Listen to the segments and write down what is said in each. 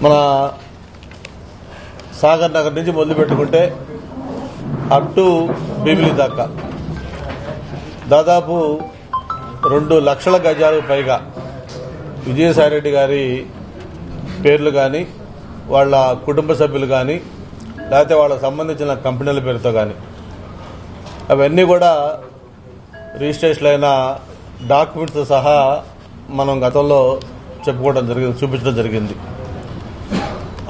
మన సాగర్ నగర్ నుంచి మొదలు పెట్టుకుంటే అప్ టు భీమిలి దాకా దాదాపు 2 లక్షల గజాలకు పైగా విజయసాయిరెడ్డి గారి పేర్లు కానీ వాళ్ళ కుటుంబ సభ్యులు కానీ లేకపోతే వాళ్ళకు సంబంధించిన కంపెనీల పేరుతో కానీ అవన్నీ కూడా రిజిస్ట్రేషన్ అయిన డాక్యుమెంట్స్తో సహా మనం గతంలో చెప్పుకోవడం జరిగింది, చూపించడం జరిగింది.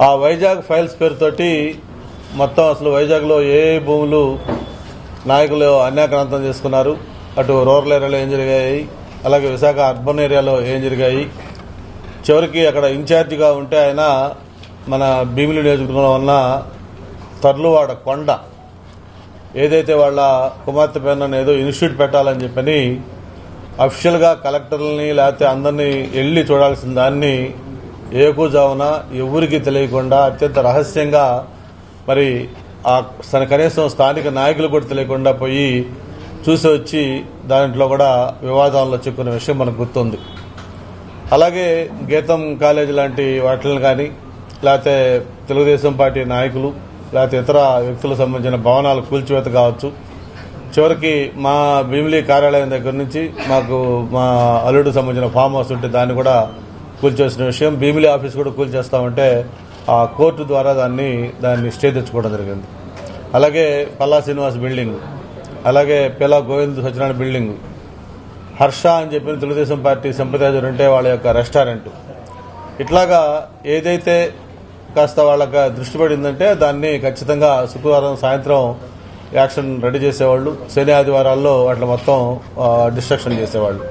ఆ వైజాగ్ ఫైల్స్ పేరుతోటి మొత్తం అసలు వైజాగ్లో ఏ భూములు నాయకులు అన్యాక్రాంతం చేసుకున్నారు, అటు రూరల్ ఏరియాలో ఏం జరిగాయి, అలాగే విశాఖ అర్బన్ ఏరియాలో ఏం జరిగాయి. చివరికి అక్కడ ఇన్ఛార్జిగా ఉంటే ఆయన మన భీమిలి నియోజకవర్గంలో ఉన్న తర్లువాడ కొండ ఏదైతే వాళ్ళ కుమార్తె పేరున ఏదో ఇన్స్టిట్యూట్ పెట్టాలని చెప్పని అఫీషియల్గా కలెక్టర్లని లేకపోతే అందరినీ వెళ్లి చూడాల్సిన దాన్ని ఏకూజావున ఎవరికి తెలియకుండా అత్యంత రహస్యంగా మరి కనీసం స్థానిక నాయకులు కూడా తెలియకుండా పోయి చూసి వచ్చి దాంట్లో కూడా వివాదాల్లో చిక్కున్న విషయం మనకు గుర్తుంది. అలాగే గీతం కాలేజీ లాంటి వాటిని కానీ లేకపోతే తెలుగుదేశం పార్టీ నాయకులు లేకపోతే ఇతర వ్యక్తులకు సంబంధించిన భవనాలు కూల్చివేత కావచ్చు. చివరికి మా భీమిలి కార్యాలయం దగ్గర నుంచి మాకు మా అల్లుడికి సంబంధించిన ఫామ్ హౌస్ ఉంటే దాన్ని కూడా కూల్చేసిన విషయం, భీమిలి ఆఫీస్ కూడా కూల్చేస్తామంటే ఆ కోర్టు ద్వారా దాన్ని స్టే తెచ్చుకోవడం జరిగింది. అలాగే పల్లా శ్రీనివాస్ బిల్డింగ్, అలాగే పిలా గోవింద్ సత్యనారాయణ బిల్డింగ్, హర్ష అని చెప్పిన తెలుగుదేశం పార్టీ సింపథైజర్ ఉంటే వాళ్ళ యొక్క రెస్టారెంట్, ఇట్లాగా ఏదైతే కాస్త వాళ్ళకి దృష్టి పడిందంటే దాన్ని ఖచ్చితంగా శుక్రవారం సాయంత్రం యాక్షన్ రెడీ చేసేవాళ్ళు, శని ఆదివారాల్లో అట్లా మొత్తం డిస్ట్రక్షన్ చేసేవాళ్ళు.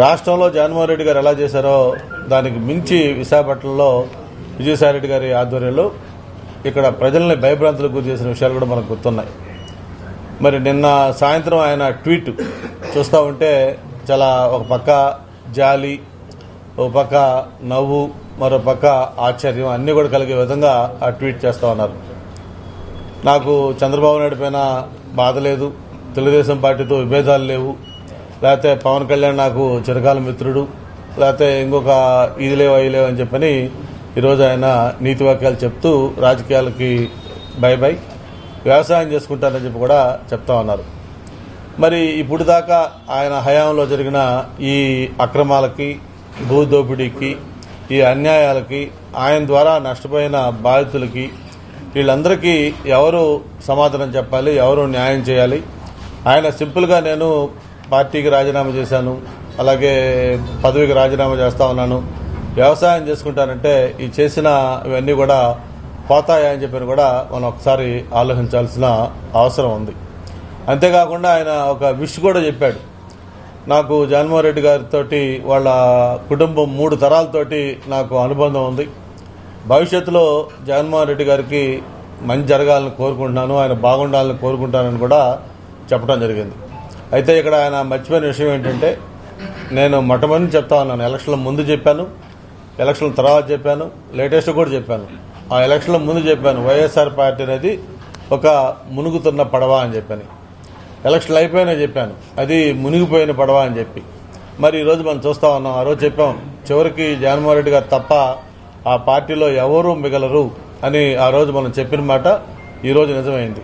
రాష్ట్రంలో జగన్మోహన్ రెడ్డి గారు ఎలా చేశారో దానికి మించి విశాఖపట్నంలో విజయసాయిరెడ్డి గారి ఆధ్వర్యంలో ఇక్కడ ప్రజల్ని భయభ్రాంతులకు గురి చేసిన విషయాలు కూడా మనకు గుర్తున్నాయి. మరి నిన్న సాయంత్రం ఆయన ట్వీట్ చూస్తూ ఉంటే చాలా ఒక పక్క జాలి, ఒక పక్క నవ్వు, మరో పక్క ఆశ్చర్యం అన్నీ కూడా కలిగే విధంగా ఆ ట్వీట్ చేస్తూ ఉన్నారు. నాకు చంద్రబాబు నాయుడు పైన బాధ లేదు, తెలుగుదేశం పార్టీతో విభేదాలు లేవు, లేకపోతే పవన్ కళ్యాణ్ నాకు చిరకాల మిత్రుడు, లేకపోతే ఇంకొక ఇది లేవు అవి లేవు అని చెప్పని ఈరోజు ఆయన నీతి వాక్యాలు చెప్తూ రాజకీయాలకి బై బై, వ్యవసాయం చేసుకుంటారని చెప్పి కూడా చెప్తా ఉన్నారు. మరి ఇప్పుడు దాకా ఆయన హయాంలో జరిగిన ఈ అక్రమాలకి, భూదోపిడీకి, ఈ అన్యాయాలకి, ఆయన ద్వారా నష్టపోయిన బాధితులకి వీళ్ళందరికీ ఎవరు సమాధానం చెప్పాలి, ఎవరు న్యాయం చేయాలి? ఆయన సింపుల్గా నేను పార్టీకి రాజీనామా చేశాను, అలాగే పదవికి రాజీనామా చేస్తా ఉన్నాను, వ్యవసాయం చేసుకుంటానంటే ఈ చేసిన ఇవన్నీ కూడా పోతాయని చెప్పని కూడా మనం ఒకసారి ఆలోచించాల్సిన అవసరం ఉంది. అంతేకాకుండా ఆయన ఒక విష్ కూడా చెప్పాడు, నాకు జగన్మోహన్ రెడ్డి గారితో వాళ్ళ కుటుంబం 3 తరాలతోటి నాకు అనుబంధం ఉంది, భవిష్యత్తులో జగన్మోహన్ రెడ్డి గారికి మంచి జరగాలని కోరుకుంటున్నాను, ఆయన బాగుండాలని కోరుకుంటానని కూడా చెప్పడం జరిగింది. అయితే ఇక్కడ ఆయన మర్చిపోయిన విషయం ఏంటంటే, నేను మొట్టమొదటి చెప్తా ఉన్నాను, ఎలక్షన్ల ముందు చెప్పాను, ఎలక్షన్ల తర్వాత చెప్పాను, లేటెస్ట్ కూడా చెప్పాను. ఆ ఎలక్షన్ల ముందు చెప్పాను వైఎస్ఆర్ పార్టీ అనేది ఒక మునుగుతున్న పడవ అని చెప్పని, ఎలక్షన్లు అయిపోయినా చెప్పాను అది మునిగిపోయిన పడవ అని చెప్పి. మరి ఈరోజు మనం చూస్తా ఉన్నాం, ఆ రోజు చెప్పాం చివరికి జగన్మోహన్ రెడ్డి గారు తప్ప ఆ పార్టీలో ఎవరూ మిగలరు అని ఆ రోజు మనం చెప్పిన మాట ఈరోజు నిజమైంది.